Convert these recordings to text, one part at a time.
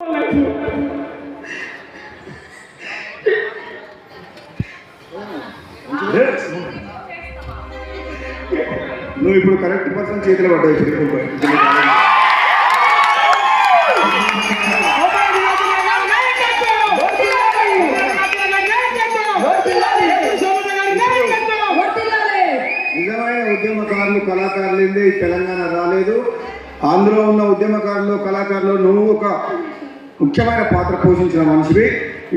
నువ్వు ఇప్పుడు correct person చేతిలో పడ్డావు. నిజమైన ఉద్యమకారులు కళాకారులు ఈ తెలంగాణ రాలేదు. ఆంధ్రలో ఉన్న ఉద్యమకారులు కళాకారులు నువ్వు ఒక ముఖ్యమైన పాత్ర పోషించిన మనిషివి.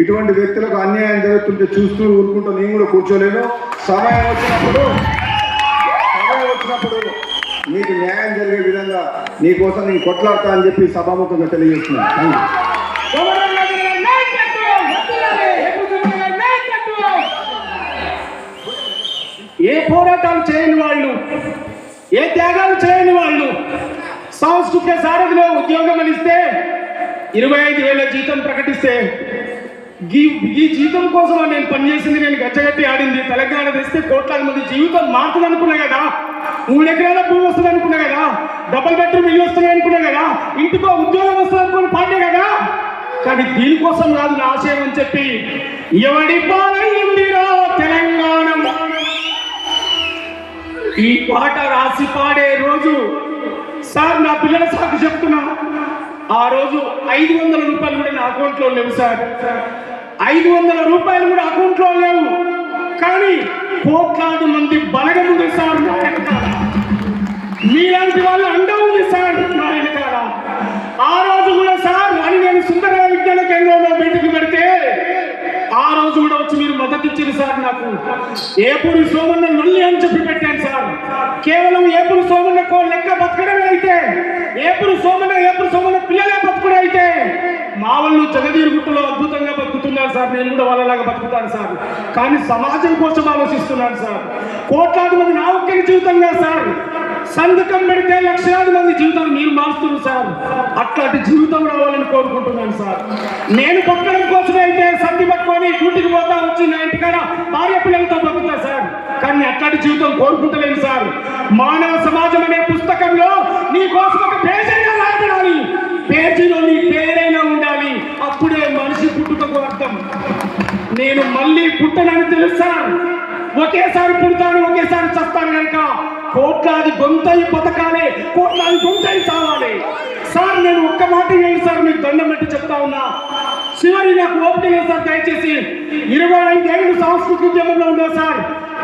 ఇటువంటి వ్యక్తులకు అన్యాయం జరుగుతుంటే చూస్తూ ఊరుకుంటూ నేను కూడా కూర్చోలేను. సమయం వచ్చినప్పుడు నీకు న్యాయం జరిగే విధంగా నీకోసం నేను కొట్లాడతా అని చెప్పి సభాముఖంగా తెలియజేస్తున్నాను. ఏ పోరాటాలు చేయని వాళ్ళు, ఏ త్యాగాలు చేయని వాళ్ళు సాంస్కృతిక సారథిలో ఉద్యోగం అనిస్తే 25,000 జీతం ప్రకటిస్తే ఈ జీతం కోసం నేను పనిచేసింది, నేను గచ్చగట్టి ఆడింది. తెలంగాణ తెస్తే కోట్లాది మంది జీవితం మారుతుంది అనుకున్నా కదా, 3 ఎకరాల భూమి వస్తుంది అనుకున్నా కదా, డబుల్ బెడ్రూమ్ ఇల్లు వస్తున్నాయి అనుకున్నా కదా, ఇంటికో ఉద్యోగం వస్తుంది అనుకుని పాడే కదా. కానీ దీనికోసం కాదు నా ఆశయం అని చెప్పి ఎవడి పాలైందిరా తెలంగాణ ఈ పాట రాసి పాడే రోజు సార్ నా పిల్లల సాకు చెప్తున్నా, ఆ రోజు 500 రూపాయలు కూడా నా అకౌంట్లో లేవు సార్. 500 రూపాయలు కూడా అకౌంట్లో లేవు. కానీ కోట్లాది మంది బలగం ఉంది సార్ నా వెనకాల. మీలాంటి వాళ్ళు అండ ఉంది సార్ నా వెనకాల. ఆ రోజు కూడా సార్ అని నేను సుందర విజ్ఞాన కేంద్రంలో మీటింగ్ పెడితే ఆ రోజు కూడా వచ్చి మీరు మద్దతు ఇచ్చారు సార్. నాకు ఏపూరి సోమన్న నల్లి అని చెప్పి పెట్టాను సార్. కేవలం ఏపూరి సోమన్న లెక్క బతకడమే అయితే, ఏపూరి సోమన్న పిల్లలే బతుకుడే అయితే మా వాళ్ళు జగదీరుగుట్టలో అద్భుతంగా బతుకుతున్నారు సార్. నేను కూడా వాళ్ళలాగా బతుకుతాను సార్. కానీ సమాజం కోసం ఆలోచిస్తున్నాను సార్. కోట్లాది మంది నా ఒక్కరి జీవితంగా సార్. సంతకం పెడితే లక్షలాది మంది జీవితాలు మీరు మారుస్తున్నారు సార్. అట్లాంటి జీవితం రావాలని కోరుకుంటున్నాను సార్. నేను బతకడం కోసమే అయితే సంధి పట్టుకొని డ్యూటీకి పోతా వచ్చి నా ఇంటికాడ భార్య పిల్లలతో బతుకుతా సార్. కానీ అట్లాంటి జీవితం కోరుకుంటలేను సార్. మానవ సమాజం అనే పుస్తకంలో నీ కోసం ఒక పేజీగా రాయబడాలి. పేజీలో నీ పేరైనా ఉండాలి. అప్పుడే మనిషి పుట్టుకకు అర్థం. నేను మళ్ళీ పుట్టనని తెలుసు సార్. ఒకేసారి పుడతాను, ఒకేసారి చస్తాను కనుక కోట్లాది గొంతయి బతకాలి, కోట్లాది గొంతయి చావాలి సార్. నేను ఒక్క మాట వేయండి సార్, మీకు దండం పెట్టి చెప్తా ఉన్నా. చివరి నాకు ఓపిక లేదు సార్. దయచేసి 25 ఏళ్ళు సాంస్కృతిక ఉద్యమంలో ఉన్నా సార్.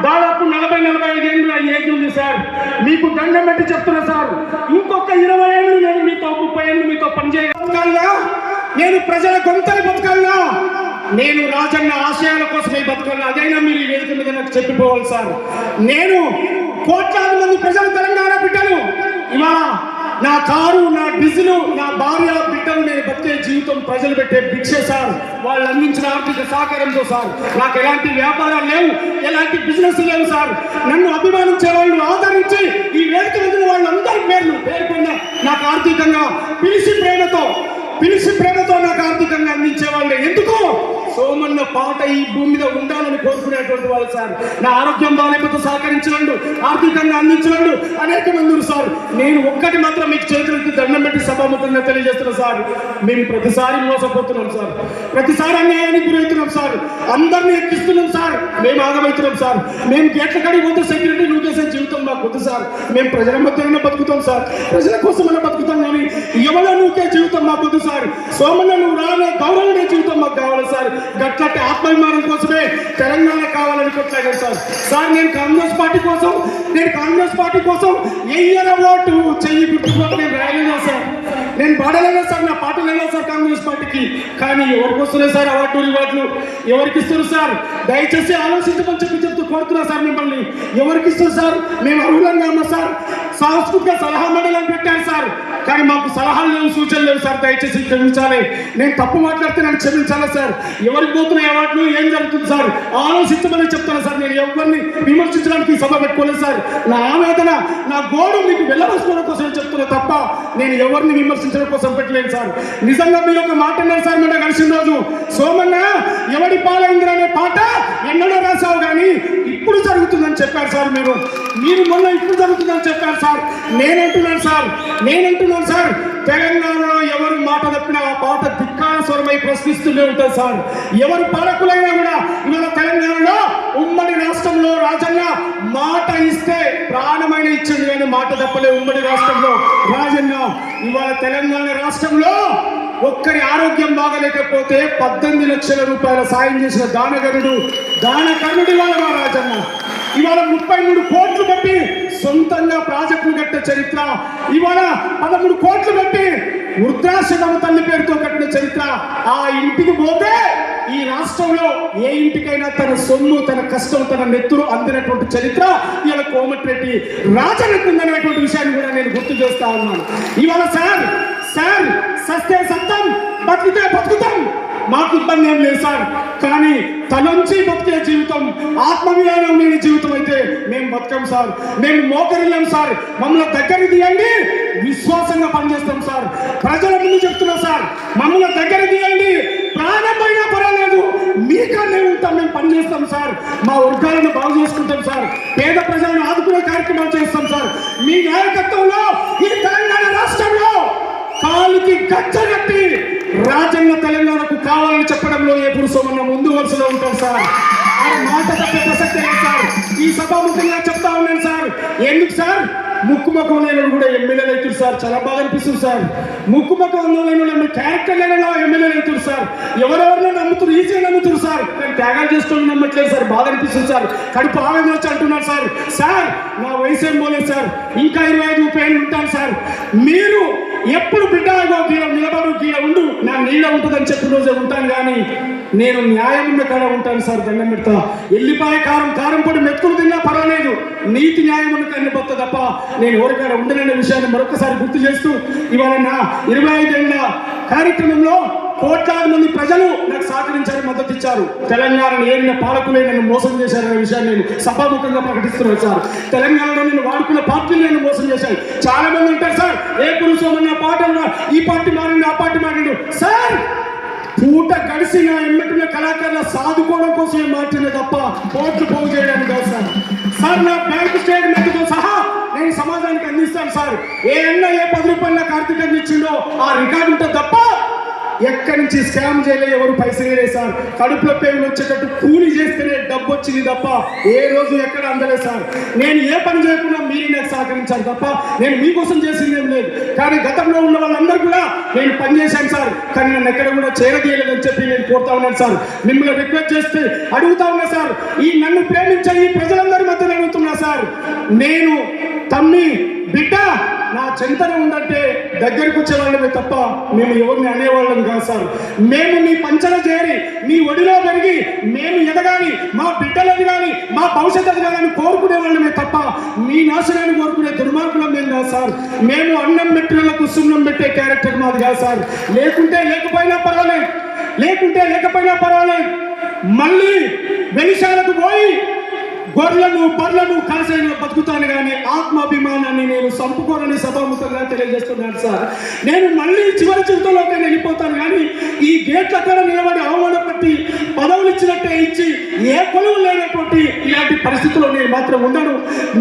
దాదాపు 40-45 ఏళ్ళు ఏజ్ ఉంది సార్. మీకు దండం పెట్టి చెప్తున్నా సార్, ఇంకొక 20 ఏళ్ళు నేను మీతో, 30 ఏళ్ళు మీతో పనిచేయాలా. నేను ప్రజల గొంతని బతకాలా, నేను రాజన్న ఆశయాల కోసమే బతకాలి. అదైనా మీరు ఈ వేదిక మీద నాకు చెప్పిపోవాలి సార్. నేను కోట్లాది మంది ప్రజలు తెలంగాణ బిడ్డలు. ఇవాళ నా కారు, నా బిజులు, నా భార్య, బిడ్డలు నేను బతికే జీవితం ప్రజలు పెట్టే భిక్ష సార్. వాళ్ళు అందించిన ఆర్థిక సహకారంతో సార్. నాకు ఎలాంటి వ్యాపారాలు లేవు, ఎలాంటి బిజినెస్ లేవు సార్. నన్ను అభిమానించే వాళ్ళు, ఆదరించి ఈ వేదిక మీద వాళ్ళందరి పేరుకున్న నాకు ఆర్థికంగా పిలిచి ప్రేమతో నాకు ఆర్థికంగా అందించే వాళ్ళే. ఎందుకు? సోమన్న పాట ఈ భూమి మీద ఉండాలని కోరుకునేటువంటి వాళ్ళు సార్. నా ఆరోగ్యం బాలేకపోతే సహకరించండు, ఆర్థికంగా అందించండు అనేక మంది సార్. నేను ఒక్కటి మాత్రం మీకు చేతులకి దండం పెట్టి సభాముఖంగా తెలియజేస్తున్నా సార్. మేము ప్రతిసారి మోసపోతున్నాం సార్, ప్రతిసారి అన్యాయానికి గురవుతున్నాం సార్. అందరినీ ఎక్కిస్తున్నాం సార్, మేము ఆగమవుతున్నాం సార్. మేము గేట్ల కడిగి పోతే సెక్యూరిటీ నువ్వు చేసే జీవితం మాకు వద్దు సార్. మేము ప్రజల మధ్యలో బతుకుతాం సార్, ప్రజల కోసమైనా బతుకుతాం. కానీ ఎవరో నువ్వుకే జీవితం మాకు వద్దు సార్. సోమన్న నువ్వు రానే గౌరవనే జీవితం మాకు కావాలి సార్. గట్లటి ఆత్మాభిమానం కోసమే తెలంగాణ కావాలని కొట్లాడారు సార్. సార్ నేను కాంగ్రెస్ పార్టీ కోసం ఎయ్యన ఓటు చెయ్యి గుర్తుకోవాలి నేను రాయలేదా సార్. నేను పాడలేదా సార్, నా పాట లేదా సార్ కాంగ్రెస్ పార్టీకి. కానీ ఎవరికి వస్తున్నాయి సార్ అవార్డు రివార్డులు? ఎవరికి ఇస్తారు సార్? దయచేసి ఆలోచించమని చెప్తూ కోరుతున్నా సార్ మిమ్మల్ని. ఎవరికి ఇస్తారు సార్? మేము అర్హులంగా ఉన్నా సార్. సాంస్కృతిక సలహా మండలి పెట్టారు సార్. కానీ మాకు సలహాలు లేవు, సూచనలు లేవు సార్. దయచేసి క్షమించాలి. నేను తప్పు మాట్లాడితే నన్ను క్షమించాలి సార్. ఎవరికి పోతున్నాయి అవార్డులు, ఏం జరుగుతుంది సార్ ఆలోచించమని చెప్తాను సార్. నేను ఎవరిని విమర్శించడానికి సభ పెట్టుకోలేదు సార్. నా ఆవేదన, నా గోడు మీకు వెళ్ళవలసుకోవడం కోసం చెప్తున్నా తప్ప నేను ఎవరిని విమర్శించడం కోసం పెట్టలేను సార్. నిజంగా మీరు ఒక మాట అన్నారు సార్ మొన్న కలిసిన రోజు. సోమన్న ఎవడి పాలైందిరా అనే పాట ఎన్నడో రాసావు కానీ ఇప్పుడు జరుగుతుందని చెప్పారు సార్. మీరు మొన్న ఇప్పుడు జరుగుతుందని చెప్పారు సార్. నేనంటున్నాను సార్ తెలంగాణలో ఎవరు మాట తప్పినా ఆ పాట ధిక్కార స్వరమై ప్రశ్నిస్తూనే ఉంటారు సార్. ఎవరు పాలకులైనా కూడా ఇవాళ తెలంగాణలో ఉమ్మడి రాష్ట్రంలో రాజన్న మాట ఇస్తే ప్రాణమైన ఇచ్చింది కానీ మాట తప్పలే ఉమ్మడి రాష్ట్రంలో రాజన్న. ఇవాళ తెలంగాణ రాష్ట్రంలో ఒక్కరి ఆరోగ్యం బాగలేకపోతే 18 లక్షల రూపాయల సాయం చేసిన దానకర్ణుడు ఇవాళ మా రాజన్న. ఇవాళ 33 కోట్లు పెట్టి సొంతంగా ప్రాజెక్టులు కట్టిన చరిత్ర, ఇవాళ 13 కోట్లు పెట్టి వృద్ధాశ్రమం తల్లి పేరుతో కట్టిన చరిత్ర. ఆ ఇంటికి పోతే ఈ రాష్ట్రంలో ఏ ఇంటికైనా తన సొమ్ము, తన కష్టం, తన నెత్తురు అందినటువంటి చరిత్ర ఇవాళ కోమటిరెడ్డి రాజన్నకు ఉందనేటువంటి విషయాన్ని కూడా నేను గుర్తు చేస్తా ఉన్నాను. ఇవాళ సార్ సస్తే సత్తం, బతికితే బతుకుతాం, మాకు ఇబ్బంది ఏం లేదు సార్. కానీ తలంచి బతికే జీవితం, ఆత్మవిధానం లేని జీవితం అయితే మేము బతకం సార్. మేము మోకరిల్లాం సార్. మమ్మల్ని దగ్గర తీయండి, విశ్వాసంగా పనిచేస్తాం సార్. ప్రజల ముందు చెప్తున్నా సార్, మమ్మల్ని దగ్గర తీయండి, ప్రాణమైనా పర్వాలేదు, మీకనే ఉంటాం, మేము పనిచేస్తాం సార్. మా వర్గాలను బాగు చేసుకుంటాం సార్. పేద ప్రజలను ఆదుకునే కార్యక్రమాలు చేస్తాం సార్. మీ నాయకత్వంలో ఈ తెలంగాణ రాష్ట్రంలో కాలికి గచ్చగట్టి రాజన్న తెలంగాణకు కావాలని చెప్పడంలో ఏ పురుషమన్న ముందు వరుసలో ఉంటాం సార్. ఆ మాట తప్పే ప్రసక్తే లేదు సార్. ఈ సభాముఖంగా చెప్తా ఉన్నాను సార్. ఎందుకు సార్? ముక్కు ముఖం లేని కూడా ఎమ్మెల్యేలు అవుతారు సార్. చాలా బాగా అనిపిస్తుంది సార్. ముక్కు ముఖం లేని క్యారెక్టర్ లేని ఎమ్మెల్యేలు అవుతారు సార్. ఎవరెవరినో నమ్ముతారు, ఈజీగా నమ్ముతారు సార్. నేను త్యాగాలు చేసుకొని నమ్మట్లేదు సార్. బాగా అనిపిస్తుంది సార్. కడుపు ఆవేదన వచ్చి అంటున్నాను సార్. సార్ నా వయసు ఏం పోలేదు సార్. ఇంకా 25-30 ఏళ్ళు ఉంటాను సార్. మీరు ఎప్పుడు బిడ్డ గీడ నిలబడు, గీడ ఉండు, నా నీడ ఉంటుందని చెప్పిన రోజే ఉంటాను. కానీ నేను న్యాయం ఉన్న కాడ ఉంటాను సార్. దండం పెడతా. ఎల్లిపాయ కారం పొడి మెతుకులు తిన్నా పర్వాలేదు, నీతి న్యాయం ఉన్న కాడిని పోతా తప్ప నేను ఎవరికాడ ఉండనన్న విషయాన్ని మరొకసారి గుర్తు చేస్తూ, ఇవాళ నా 25 ఏళ్ల కార్యక్రమంలో కోట్లాది మంది ప్రజలు నాకు సహకరించారు, మద్దతు ఇచ్చారు. తెలంగాణను ఏలిన పాలకులే నన్ను మోసం చేశారనే విషయాన్ని నేను సభాముఖంగా ప్రకటిస్తున్నాను సార్. తెలంగాణలో నేను వాడుకున్న పార్టీలు నన్ను మోసం చేశాను. చాలా మంది ఉంటారు సార్, ఏ పురుషమన్న పాటలు, ఈ పార్టీ మారిండు, ఆ పార్టీ మారిండు సార్. పూట గడిసి నా ఎమ్మెట్టిన కళాకారుల సాదుకోవడం కోసమే మార్చిన తప్ప కోట్లు పోగు చేయడానికి కాదు సార్. సార్ నా బ్యాంకు స్టేట్మెంట్తో సహా నేను సమాజానికి అందిస్తాను సార్. ఏ అన్న ఏ 10 రూపాయల కార్తీకంగా ఇచ్చిండో ఆ రికార్డు ఉంటుంది తప్ప ఎక్కడి నుంచి స్కామ్ చేయలే, ఎవరు పైసలు లేదు సార్. కడుపులో పేగులు వచ్చేటట్టు కూలి చేస్తేనే డబ్బు వచ్చింది తప్ప ఏ రోజు ఎక్కడ అందలేదు సార్. నేను ఏ పని చేయకుండా మీరు నాకు సహకరించారు తప్ప నేను మీకోసం చేసింది ఏం లేదు. కానీ గతంలో ఉన్న వాళ్ళందరూ కూడా నేను పనిచేశాను సార్. కానీ నన్ను ఎక్కడ కూడా చేరదీయలేదని చెప్పి నేను కోరుతా ఉన్నాను సార్. మిమ్మల్ని రిక్వెస్ట్ చేస్తే అడుగుతా ఉన్నా సార్. ఈ నన్ను ప్రేమించే ఈ ప్రజలందరి మధ్య అడుగుతున్నా సార్. నేను తమ్మి బిడ్డ నా చెంతన ఉందంటే దగ్గరకు వచ్చేవాళ్ళమే తప్ప మేము ఎవరిని అనేవాళ్ళం కాదు సార్. మేము మీ పంచన చేరి మీ ఒడిలో పెరిగి మేము ఎదగాలి, మా బిడ్డలు ఎదగాలి, మా భవిష్యత్తు ఎదగాలని కోరుకునే వాళ్ళమే తప్ప మీ నాశనాన్ని కోరుకునే దుర్మార్గులం మేము కాదు సార్. మేము అన్నం పెట్టినలకు సున్నం పెట్టే క్యారెక్టర్ మాది కాదు సార్. లేకపోయినా పర్వాలేదు, మళ్ళీ వెలిశాలకు పోయి బర్లను కాసైనా బతుకుతాను కానీ ఆత్మాభిమానాన్ని నేను సంపుకోనని సభాముఖంగా తెలియజేస్తున్నాను సార్. నేను మళ్ళీ చివరి జీవితంలోకి వెళ్ళిపోతాను కానీ ఈ గేట్ల అక్కడ నిలబడి అవమానపట్టి పదవులు ఇచ్చినట్టే ఇచ్చి ఏ కొలువు లేనటువంటి ఇలాంటి పరిస్థితుల్లో నేను మాత్రం ఉండను.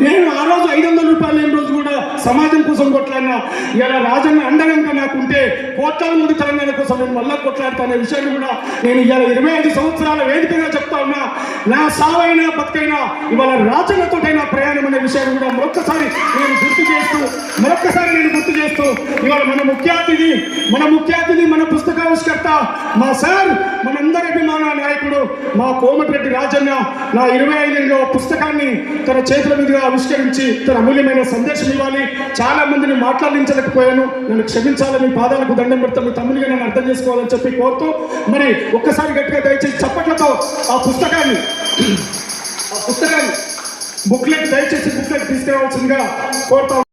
నేను ఆ రోజు 500 రూపాయలు లేని రోజు కూడా సమాజం కోసం కొట్లాడినా. ఇలా రాజన్న అండగా నాకుంటే కోట్లాది మంది తెలంగాణ కోసం నేను మళ్ళా కొట్లాడతానే విషయాన్ని కూడా నేను ఇలా 25 సంవత్సరాల వేదికగా చెప్తా ఉన్నా. నా సావైనా బతుకైనా ఇవాళ రాజన్నతోటైనా ప్రయాణం అనే విషయాన్ని కూడా మరొక్కసారి నేను గుర్తు చేస్తూ ఇవాళ మన ముఖ్య అతిథి మన పుస్తకావిష్కర్త మా సార్, మనందరి అభిమాన నాయకుడు మా కోమటిరెడ్డి రాజన్న నా 25 పుస్తకాన్ని తన చేతుల మీదుగా ఆవిష్కరించి తన అమూల్యమైన సందేశం ఇవ్వాలి. చాలా మందిని మాట్లాడించలేకపోయాను, నన్ను క్షమించాలని పాదాలకు దండం పెడతాను, తమ్ముడిగా నన్ను అర్థం చేసుకోవాలని చెప్పి కోరుతూ మరి ఒక్కసారి గట్టిగా దయచేసి చప్పట్లతో ఆ పుస్తకాన్ని బుక్లెట్ దయచేసి తీసుకురావాల్సిందిగా కోరుతాం.